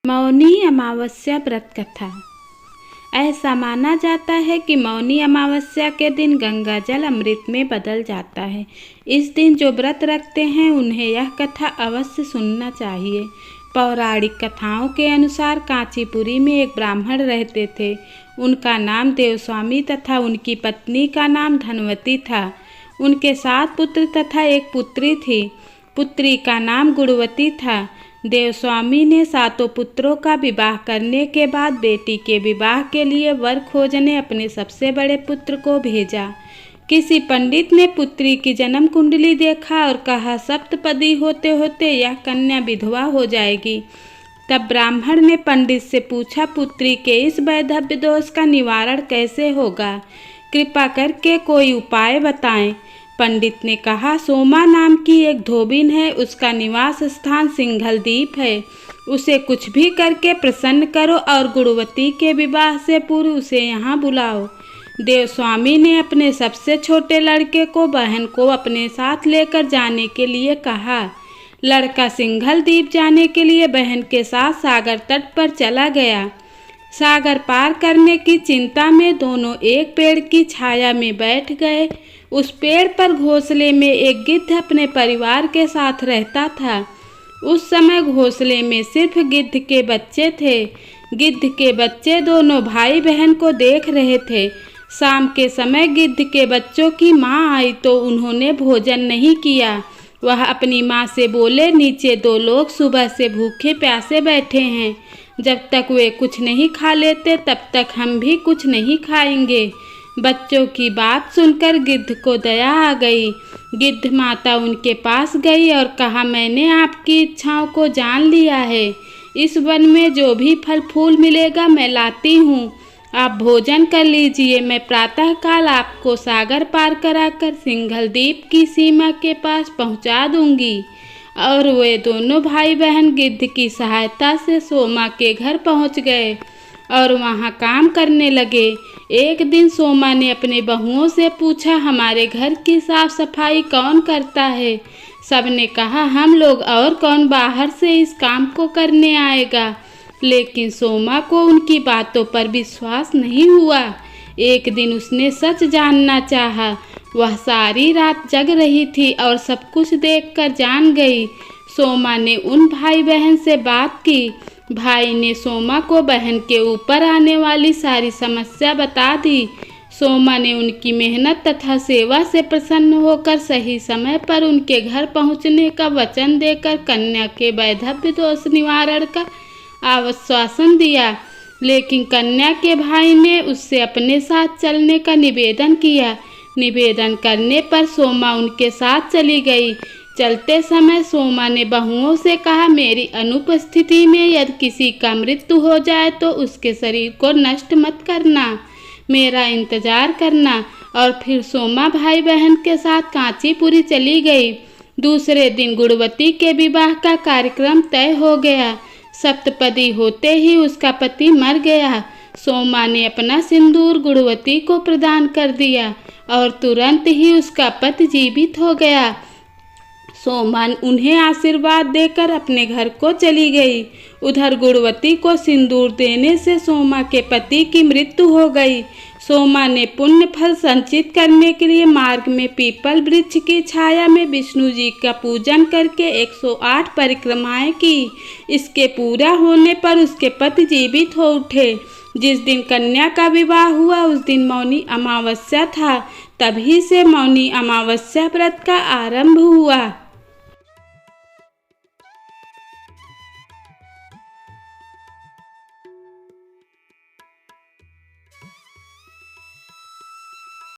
मौनी अमावस्या व्रत कथा। ऐसा माना जाता है कि मौनी अमावस्या के दिन गंगा जल अमृत में बदल जाता है। इस दिन जो व्रत रखते हैं उन्हें यह कथा अवश्य सुनना चाहिए। पौराणिक कथाओं के अनुसार कांचीपुरी में एक ब्राह्मण रहते थे। उनका नाम देवस्वामी तथा उनकी पत्नी का नाम धनवती था। उनके 7 पुत्र तथा एक पुत्री थी। पुत्री का नाम गुणवती था। देवस्वामी ने 7 पुत्रों का विवाह करने के बाद बेटी के विवाह के लिए वर खोजने अपने सबसे बड़े पुत्र को भेजा। किसी पंडित ने पुत्री की जन्म कुंडली देखा और कहा, सप्तपदी होते होते यह कन्या विधवा हो जाएगी। तब ब्राह्मण ने पंडित से पूछा, पुत्री के इस वैधव्य दोष का निवारण कैसे होगा? कृपा करके कोई उपाय बताएं। पंडित ने कहा, सोमा नाम की एक धोबिन है, उसका निवास स्थान सिंघल द्वीप है। उसे कुछ भी करके प्रसन्न करो और गुणवती के विवाह से पूर्व उसे यहाँ बुलाओ। देवस्वामी ने अपने सबसे छोटे लड़के को बहन को अपने साथ लेकर जाने के लिए कहा। लड़का सिंघल द्वीप जाने के लिए बहन के साथ सागर तट पर चला गया। सागर पार करने की चिंता में दोनों एक पेड़ की छाया में बैठ गए। उस पेड़ पर घोंसले में एक गिद्ध अपने परिवार के साथ रहता था। उस समय घोंसले में सिर्फ गिद्ध के बच्चे थे। गिद्ध के बच्चे दोनों भाई बहन को देख रहे थे। शाम के समय गिद्ध के बच्चों की माँ आई तो उन्होंने भोजन नहीं किया। वह अपनी माँ से बोले, नीचे 2 लोग सुबह से भूखे प्यासे बैठे हैं। जब तक वे कुछ नहीं खा लेते तब तक हम भी कुछ नहीं खाएंगे। बच्चों की बात सुनकर गिद्ध को दया आ गई। गिद्ध माता उनके पास गई और कहा, मैंने आपकी इच्छाओं को जान लिया है। इस वन में जो भी फल फूल मिलेगा मैं लाती हूँ। आप भोजन कर लीजिए। मैं प्रातःकाल आपको सागर पार कराकर सिंघल द्वीप की सीमा के पास पहुँचा दूँगी। और वे दोनों भाई बहन गिद्ध की सहायता से सोमा के घर पहुँच गए और वहाँ काम करने लगे। एक दिन सोमा ने अपने बहुओं से पूछा, हमारे घर की साफ सफाई कौन करता है? सबने कहा, हम लोग, और कौन बाहर से इस काम को करने आएगा? लेकिन सोमा को उनकी बातों पर विश्वास नहीं हुआ। एक दिन उसने सच जानना चाहा। वह सारी रात जग रही थी और सब कुछ देखकर जान गई। सोमा ने उन भाई बहन से बात की। भाई ने सोमा को बहन के ऊपर आने वाली सारी समस्या बता दी। सोमा ने उनकी मेहनत तथा सेवा से प्रसन्न होकर सही समय पर उनके घर पहुंचने का वचन देकर कन्या के वैधव्य दोष निवारण का आश्वासन दिया। लेकिन कन्या के भाई ने उससे अपने साथ चलने का निवेदन किया। निवेदन करने पर सोमा उनके साथ चली गई। चलते समय सोमा ने बहुओं से कहा, मेरी अनुपस्थिति में यदि किसी का मृत्यु हो जाए तो उसके शरीर को नष्ट मत करना, मेरा इंतजार करना। और फिर सोमा भाई बहन के साथ कांचीपुरी चली गई। दूसरे दिन गुणवती के विवाह का कार्यक्रम तय हो गया। सप्तपदी होते ही उसका पति मर गया। सोमा ने अपना सिंदूर गुणवती को प्रदान कर दिया और तुरंत ही उसका पति जीवित हो गया। सोमा उन्हें आशीर्वाद देकर अपने घर को चली गई। उधर गुणवती को सिंदूर देने से सोमा के पति की मृत्यु हो गई। सोमा ने पुण्य फल संचित करने के लिए मार्ग में पीपल वृक्ष की छाया में विष्णु जी का पूजन करके 108 परिक्रमाएं की। इसके पूरा होने पर उसके पति जीवित हो उठे। जिस दिन कन्या का विवाह हुआ उस दिन मौनी अमावस्या था। तभी से मौनी अमावस्या व्रत का आरंभ हुआ।